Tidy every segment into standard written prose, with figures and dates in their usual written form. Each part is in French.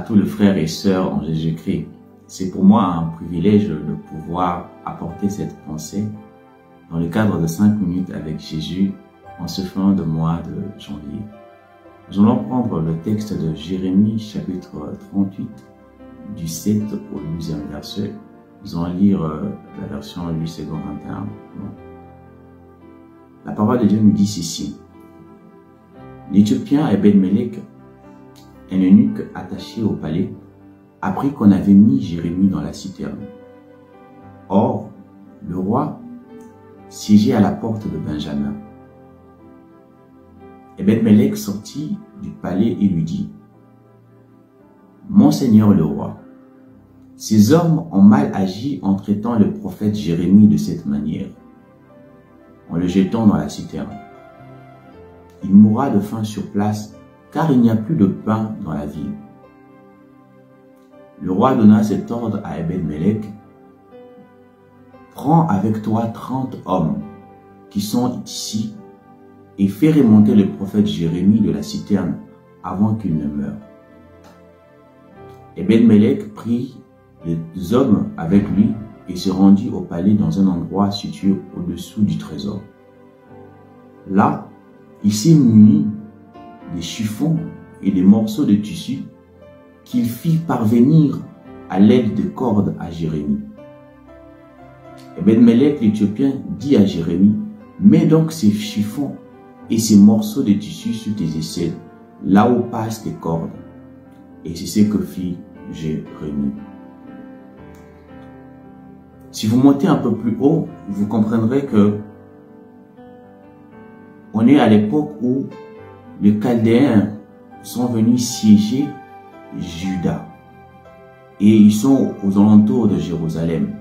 tous les frères et sœurs en Jésus-Christ. C'est pour moi un privilège de pouvoir apporter cette pensée dans le cadre de 5 minutes avec Jésus en ce fin de mois de janvier. Nous allons prendre le texte de Jérémie chapitre 38 du 7 au 12e verset. Nous allons lire la version 8 secondes 21. La parole de Dieu nous dit ceci. L'Éthiopien Ebed-Melech, un eunuque attaché au palais, apprit qu'on avait mis Jérémie dans la citerne. Or, le roi siégeait à la porte de Benjamin. Ebed-Melech sortit du palais et lui dit, « Mon seigneur le roi, ces hommes ont mal agi en traitant le prophète Jérémie de cette manière, en le jetant dans la citerne. Il mourra de faim sur place, car il n'y a plus de pain dans la ville. » Le roi donna cet ordre à Ebed-Melech, « Prends avec toi 30 hommes qui sont ici et fais remonter le prophète Jérémie de la citerne avant qu'il ne meure. » Ebed-Melech prit les hommes avec lui et se rendit au palais dans un endroit situé au-dessous du trésor. Là, il s'est muni des chiffons et des morceaux de tissu qu'il fit parvenir à l'aide de cordes à Jérémie. Ebed-Melech l'Éthiopien dit à Jérémie, « Mets donc ces chiffons et ces morceaux de tissu sur tes aisselles, là où passent tes cordes. » Et c'est ce que fit Jérémie. Si vous montez un peu plus haut, vous comprendrez que on est à l'époque où les Chaldéens sont venus siéger Juda et ils sont aux alentours de Jérusalem.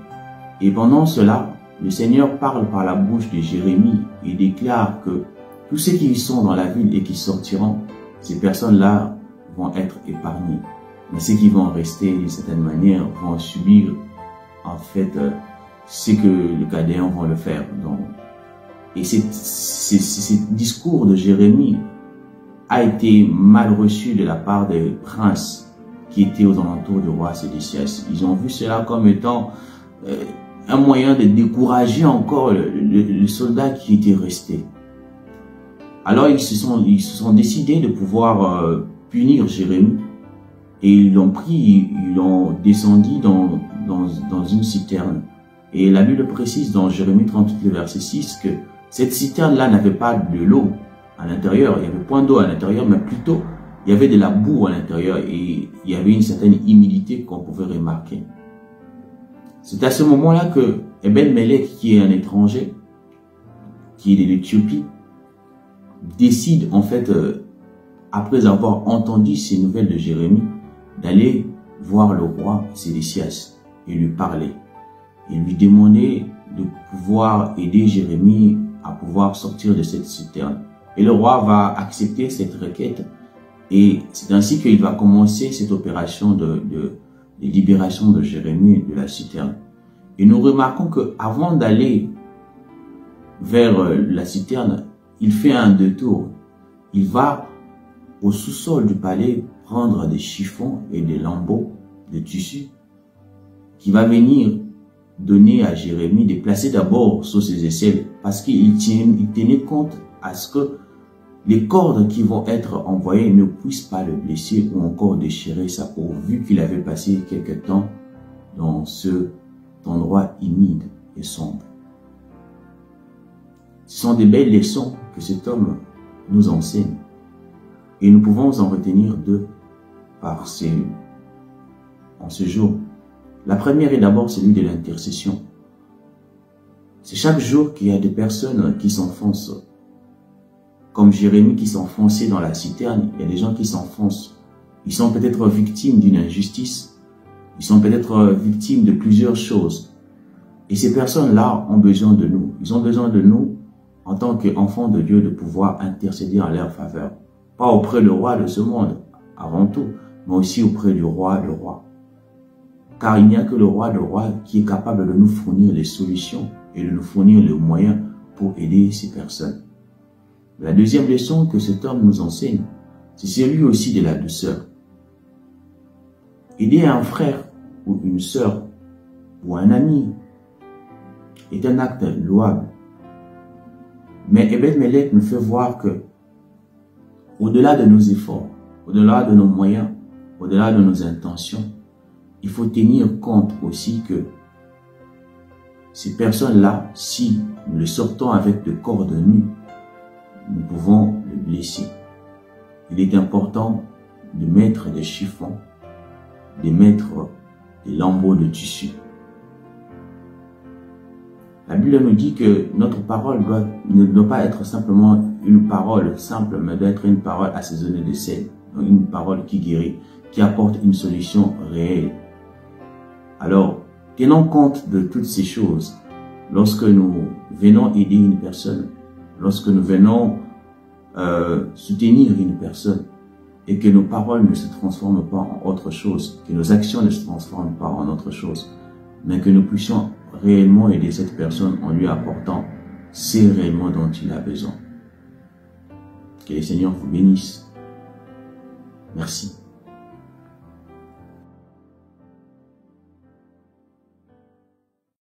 Et pendant cela, le Seigneur parle par la bouche de Jérémie et déclare que tous ceux qui sont dans la ville et qui sortiront, ces personnes-là vont être épargnées. Mais ceux qui vont rester d'une certaine manière vont subir en fait ce que les Chaldéens vont le faire. Donc, et ce discours de Jérémie a été mal reçu de la part des princes qui étaient aux alentours du roi Sédécias. Ils ont vu cela comme étant un moyen de décourager encore le soldat qui était resté. Alors ils se sont décidés de pouvoir punir Jérémie et ils l'ont pris, ils l'ont descendu dans une citerne. Et la Bible précise dans Jérémie 38, verset 6 que cette citerne-là n'avait pas de l'eau à l'intérieur, il y avait point d'eau à l'intérieur, mais plutôt il y avait de la boue à l'intérieur et il y avait une certaine humidité qu'on pouvait remarquer. C'est à ce moment-là que Ebed-Melech, qui est un étranger, qui est de l'Éthiopie, décide en fait, après avoir entendu ces nouvelles de Jérémie, d'aller voir le roi Sédécias et lui parler. Et lui demander de pouvoir aider Jérémie à pouvoir sortir de cette citerne. Et le roi va accepter cette requête et c'est ainsi qu'il va commencer cette opération de libération de Jérémie de la citerne. Et nous remarquons qu'avant d'aller vers la citerne, il fait un détour. Il va au sous-sol du palais prendre des chiffons et des lambeaux de tissu qui va venir donner à Jérémie de placer d'abord sur ses aisselles parce qu'il tenait compte à ce que les cordes qui vont être envoyées ne puissent pas le blesser ou encore déchirer sa peau, vu qu'il avait passé quelque temps dans cet endroit humide et sombre. Ce sont des belles leçons que cet homme nous enseigne et nous pouvons en retenir deux en ce jour. La première est d'abord celui de l'intercession. C'est chaque jour qu'il y a des personnes qui s'enfoncent. Comme Jérémie qui s'enfonçait dans la citerne, il y a des gens qui s'enfoncent. Ils sont peut-être victimes d'une injustice. Ils sont peut-être victimes de plusieurs choses. Et ces personnes-là ont besoin de nous. Ils ont besoin de nous en tant qu'enfants de Dieu de pouvoir intercéder en leur faveur. Pas auprès du roi de ce monde, avant tout, mais aussi auprès du roi, le roi. Car il n'y a que le roi qui est capable de nous fournir les solutions et de nous fournir les moyens pour aider ces personnes. La deuxième leçon que cet homme nous enseigne, c'est celui aussi de la douceur. Aider un frère ou une sœur ou un ami est un acte louable. Mais Ebed-Melech nous fait voir que, au-delà de nos efforts, au-delà de nos moyens, au-delà de nos intentions, il faut tenir compte aussi que ces personnes-là, si nous les sortons avec le corps de nu, nous pouvons le blesser. Il est important de mettre des chiffons, de mettre des lambeaux de tissu. La Bible nous dit que notre parole ne doit pas être simplement une parole simple, mais doit être une parole assaisonnée de sel. Donc une parole qui guérit, qui apporte une solution réelle. Alors, tenons compte de toutes ces choses. Lorsque nous venons aider une personne, lorsque nous venons soutenir une personne, et que nos paroles ne se transforment pas en autre chose, que nos actions ne se transforment pas en autre chose, mais que nous puissions réellement aider cette personne en lui apportant ce réellement dont il a besoin. Que le Seigneur vous bénisse. Merci.